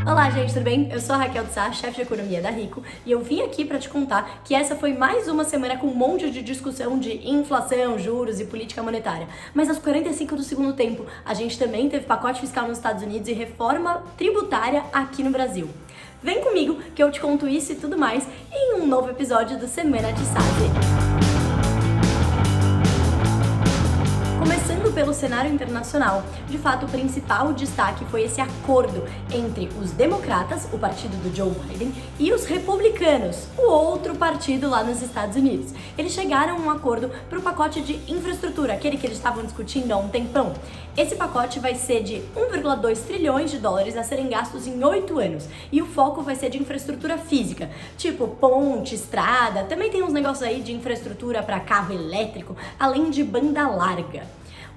Olá, gente, tudo bem? Eu sou a Raquel de Sá, chefe de economia da Rico, e eu vim aqui para te contar que essa foi mais uma semana com um monte de discussão de inflação, juros e política monetária. Mas aos 45 do segundo tempo, a gente também teve pacote fiscal nos Estados Unidos e reforma tributária aqui no Brasil. Vem comigo que eu te conto isso e tudo mais em um novo episódio do Semana de Sá. Começando pelo cenário internacional, de fato o principal destaque foi esse acordo entre os democratas, o partido do Joe Biden, e os republicanos, o outro partido lá nos Estados Unidos. Eles chegaram a um acordo para o pacote de infraestrutura, aquele que eles estavam discutindo há um tempão. Esse pacote vai ser de 1,2 trilhões de dólares a serem gastos em 8 anos, e o foco vai ser de infraestrutura física, tipo ponte, estrada, também tem uns negócios aí de infraestrutura para carro elétrico, além de banda larga.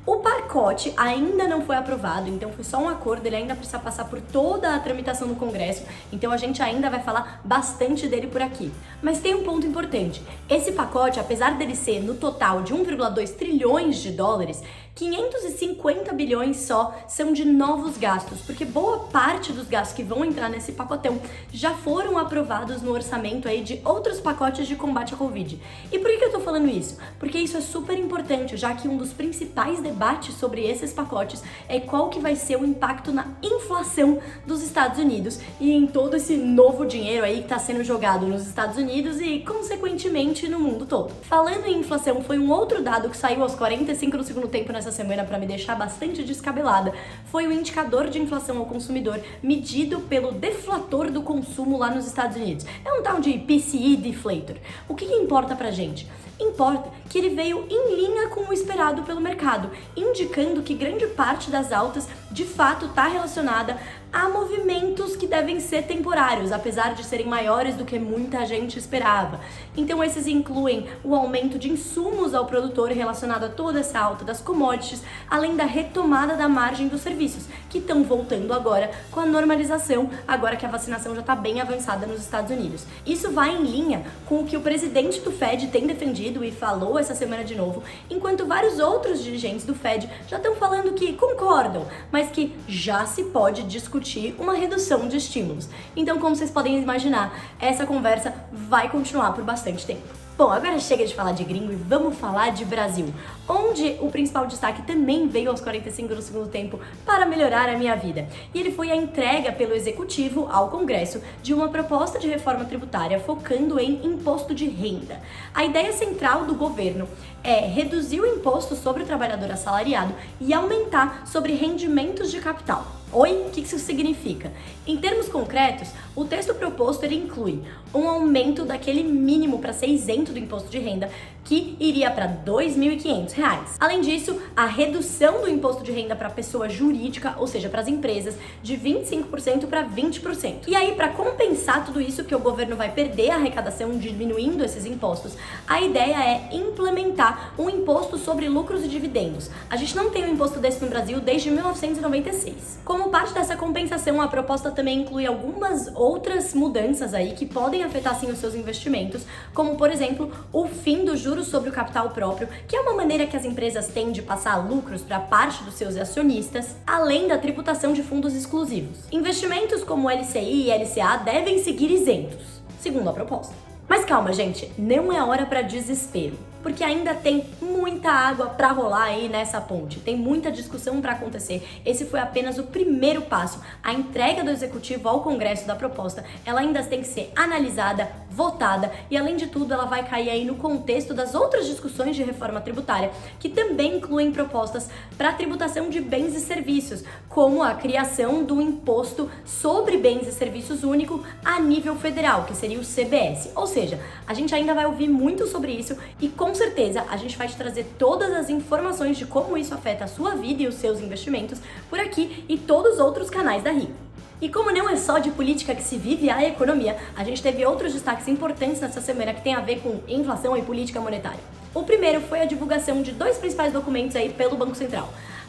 O pacote ainda não foi aprovado, então foi só um acordo, ele ainda precisa passar por toda a tramitação no Congresso, então a gente ainda vai falar bastante dele por aqui. Mas tem um ponto importante, esse pacote, apesar dele ser no total de 1,2 trilhões de dólares, 550 bilhões só são de novos gastos, porque boa parte dos gastos que vão entrar nesse pacotão já foram aprovados no orçamento aí de outros pacotes de combate à Covid. E por que eu tô falando isso? Porque isso é super importante, já que um dos principais debates sobre esses pacotes é qual que vai ser o impacto na inflação dos Estados Unidos e em todo esse novo dinheiro aí que tá sendo jogado nos Estados Unidos e, consequentemente, no mundo todo. Falando em inflação, foi um outro dado que saiu aos 45 do segundo tempo nessa semana para me deixar bastante descabelada, foi o indicador de inflação ao consumidor medido pelo deflator do consumo lá nos Estados Unidos. É um tal de PCE deflator. O que importa pra gente? Importa que ele veio em linha com o esperado pelo mercado, indicando que grande parte das altas de fato está relacionada a movimentos que devem ser temporários, apesar de serem maiores do que muita gente esperava. Então esses incluem o aumento de insumos ao produtor relacionado a toda essa alta das commodities, além da retomada da margem dos serviços, que estão voltando agora com a normalização, agora que a vacinação já está bem avançada nos Estados Unidos. Isso vai em linha com o que o presidente do Fed tem defendido e falou essa semana de novo, enquanto vários outros dirigentes do Fed já estão falando que concordam, mas que já se pode discutir uma redução de estímulos. Então, como vocês podem imaginar, essa conversa vai continuar por bastante tempo. Bom, agora chega de falar de gringo e vamos falar de Brasil, onde o principal destaque também veio aos 45 do segundo tempo para melhorar a minha vida. E ele foi a entrega pelo Executivo ao Congresso de uma proposta de reforma tributária focando em imposto de renda. A ideia central do governo é reduzir o imposto sobre o trabalhador assalariado e aumentar sobre rendimentos de capital. Oi? O que isso significa? Em termos concretos, o texto proposto ele inclui um aumento daquele mínimo para ser isento do imposto de renda, que iria para R$ 2.500. Além disso, a redução do imposto de renda para a pessoa jurídica, ou seja, para as empresas, de 25% para 20%. E aí, para compensar tudo isso, que o governo vai perder a arrecadação diminuindo esses impostos, a ideia é implementar um imposto sobre lucros e dividendos. A gente não tem um imposto desse no Brasil desde 1996. Como parte dessa compensação, a proposta também inclui algumas outras mudanças aí que podem afetar sim os seus investimentos, como por exemplo, o fim dos juros sobre o capital próprio, que é uma maneira que as empresas têm de passar lucros para parte dos seus acionistas, além da tributação de fundos exclusivos. Investimentos como LCI e LCA devem seguir isentos, segundo a proposta. Mas calma, gente, não é hora para desespero, porque ainda tem muita água para rolar aí nessa ponte, tem muita discussão para acontecer. Esse foi apenas o primeiro passo. A entrega do Executivo ao Congresso da proposta, ela ainda tem que ser analisada, votada e, além de tudo, ela vai cair aí no contexto das outras discussões de reforma tributária, que também incluem propostas para tributação de bens e serviços, como a criação do imposto sobre bens e serviços único a nível federal, que seria o CBS. Ou seja, a gente ainda vai ouvir muito sobre isso e com certeza a gente vai te trazer todas as informações de como isso afeta a sua vida e os seus investimentos por aqui e todos os outros canais da Rico. E como não é só de política que se vive a economia, a gente teve outros destaques importantes nessa semana que tem a ver com inflação e política monetária. O primeiro foi a divulgação de dois principais documentos aí pelo Banco Central.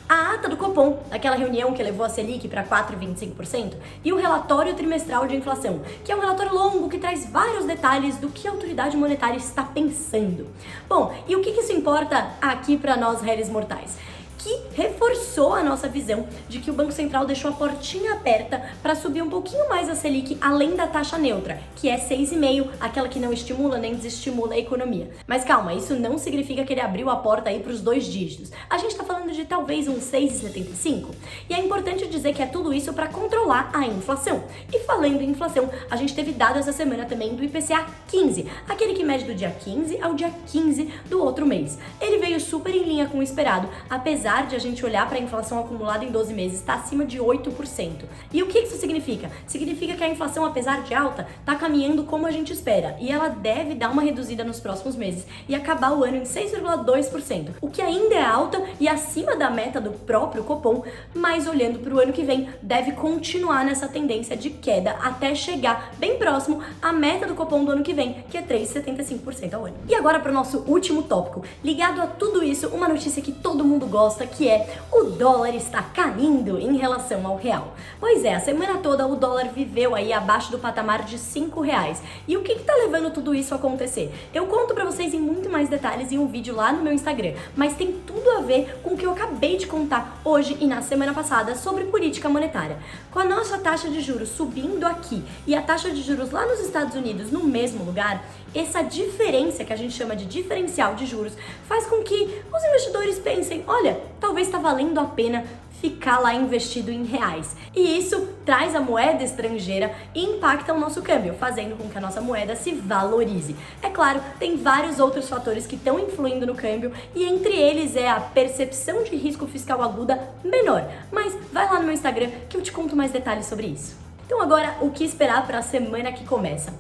A ata do Copom, daquela reunião que levou a Selic para 4,25%, e o relatório trimestral de inflação, que é um relatório longo que traz vários detalhes do que a autoridade monetária está pensando. Bom, e o que isso importa aqui para nós réis mortais? que reforçou a nossa visão de que o Banco Central deixou a portinha aberta para subir um pouquinho mais a Selic além da taxa neutra, que é 6,5, aquela que não estimula nem desestimula a economia. Mas calma, isso não significa que ele abriu a porta aí para os 2 dígitos. A gente está falando de talvez uns 6,75. E é importante dizer que é tudo isso para controlar a inflação. E falando em inflação, a gente teve dados essa semana também do IPCA 15, aquele que mede do dia 15 ao dia 15 do outro mês. Ele veio super em linha com o esperado, apesar de a gente olhar para a inflação acumulada em 12 meses, está acima de 8%. E o que isso significa? Significa que a inflação, apesar de alta, está caminhando como a gente espera, e ela deve dar uma reduzida nos próximos meses e acabar o ano em 6,2%, o que ainda é alta e acima da meta do próprio Copom, mas olhando para o ano que vem, deve continuar nessa tendência de queda até chegar bem próximo à meta do Copom do ano que vem, que é 3,75% ao ano. E agora para o nosso último tópico, ligado a tudo isso, uma notícia que todo mundo gosta, que é o dólar está caindo em relação ao real. Pois é, a semana toda o dólar viveu aí abaixo do patamar de R$5. E o que está levando tudo isso a acontecer? Eu conto para vocês em muito mais detalhes em um vídeo lá no meu Instagram, mas tem tudo a ver com o que eu acabei de contar hoje e na semana passada sobre política monetária. Com a nossa taxa de juros subindo aqui e a taxa de juros lá nos Estados Unidos no mesmo lugar, essa diferença que a gente chama de diferencial de juros faz com que os investidores pensem, olha, talvez está valendo a pena ficar lá investido em reais. E isso traz a moeda estrangeira e impacta o nosso câmbio, fazendo com que a nossa moeda se valorize. É claro, tem vários outros fatores que estão influindo no câmbio e entre eles é a percepção de risco fiscal aguda menor. Mas vai lá no meu Instagram que eu te conto mais detalhes sobre isso. Então agora, o que esperar para a semana que começa?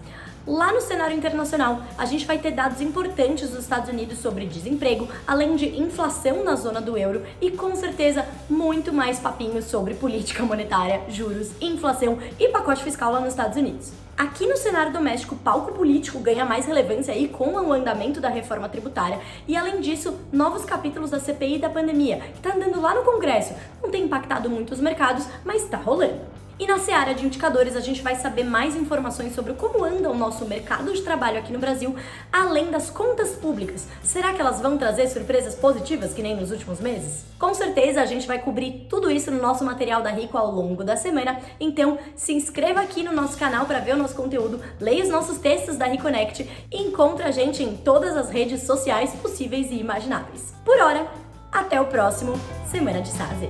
Lá no cenário internacional, a gente vai ter dados importantes dos Estados Unidos sobre desemprego, além de inflação na zona do euro e, com certeza, muito mais papinhos sobre política monetária, juros, inflação e pacote fiscal lá nos Estados Unidos. Aqui no cenário doméstico, o palco político ganha mais relevância aí com o andamento da reforma tributária e, além disso, novos capítulos da CPI da pandemia, que está andando lá no Congresso. Não tem impactado muito os mercados, mas está rolando. E na seara de indicadores, a gente vai saber mais informações sobre como anda o nosso mercado de trabalho aqui no Brasil, além das contas públicas. Será que elas vão trazer surpresas positivas que nem nos últimos meses? Com certeza a gente vai cobrir tudo isso no nosso material da Rico ao longo da semana, então se inscreva aqui no nosso canal para ver o nosso conteúdo, leia os nossos textos da Reconnect e encontre a gente em todas as redes sociais possíveis e imagináveis. Por hora, até o próximo Semana de Sase.